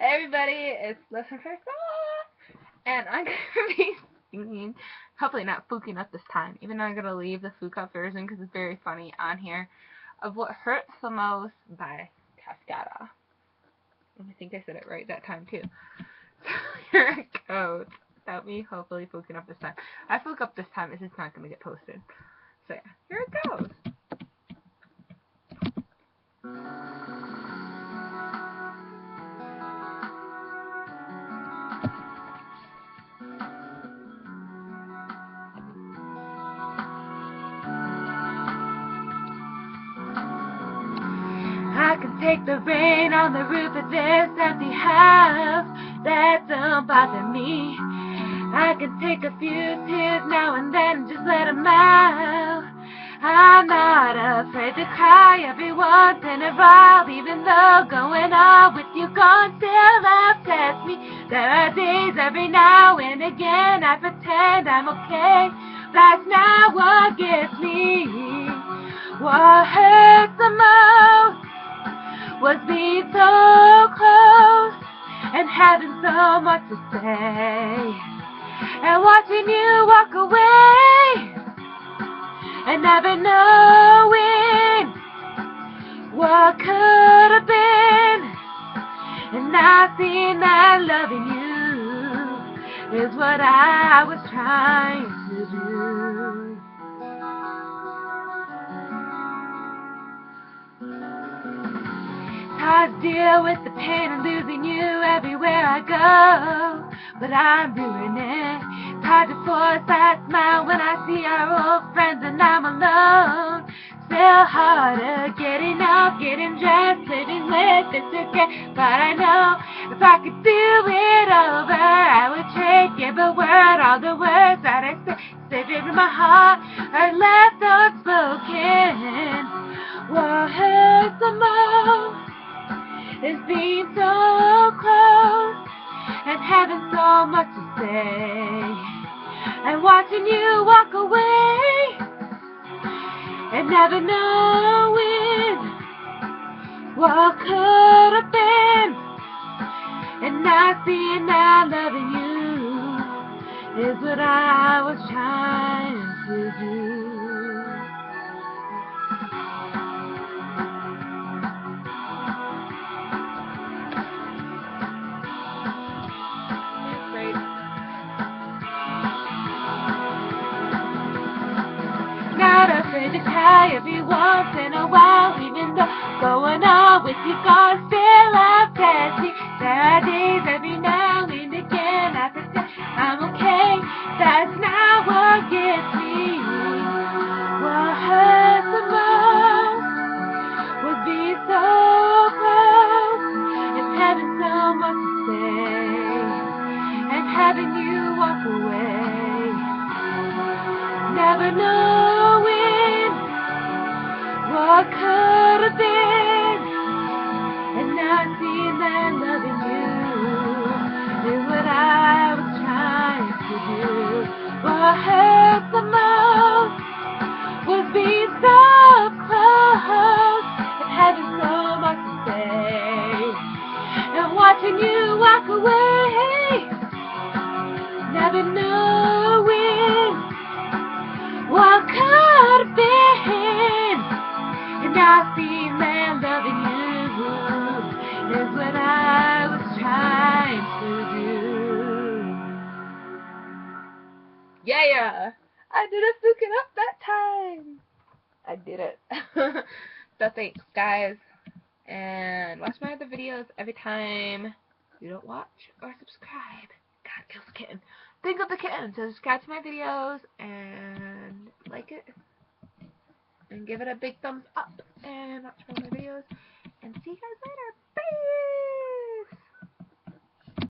Hey everybody, it's Lesson First, and I'm going to be singing, hopefully not fluking up this time, even though I'm going to leave the fluke up version because it's very funny on here, of What Hurts the Most by Cascada. I think I said it right that time too. So here it goes. Without me hopefully fluking up this time. If I fluke up this time, it's just not going to get posted. So yeah, here it goes. I can take the rain on the roof of this empty house. That don't bother me. I can take a few tears now and then, just let them out. I'm not afraid to cry every once in a while, even though going on with you gone still upsets me. There are days every now and again I pretend I'm okay. That's not what gets me. What hurts the most was being so close and having so much to say, and watching you walk away and never knowing what could have been, and not seeing that loving you is what I was trying to do. Hard to deal with the pain of losing you everywhere I go, but I'm doing it. It's hard to force that smile when I see our old friends and I'm alone. Still harder getting up, getting dressed, living with this again. But I know if I could do it over, I would trade every word, all the words that I said in my heart are left unspoken. What hurts the most is being so close and having so much to say, and watching you walk away and never knowing what could have been, and not seeing that loving you is what I was trying to do. Not afraid to cry every once in a while, even though going on with you gone still upsets me. There are days every now and again I pretend I'm okay. That's not what gets me. What hurts the most was being so close and having so much to say, and having you walk away, never knowing what could have been, and not seeing that loving you is what I was trying to do. What hurts the most was being so close and having so much to say, and watching you walk away, never knowing what could have been, and I see man loving you is what I was trying to do. Yeah, I did it fluking up that time. I did it. So thanks guys, and watch my other videos every time you don't watch or subscribe. God kills the kitten. Think of the kitten. So subscribe to my videos and like it and give it a big thumbs up and watch more of my videos, and see you guys later.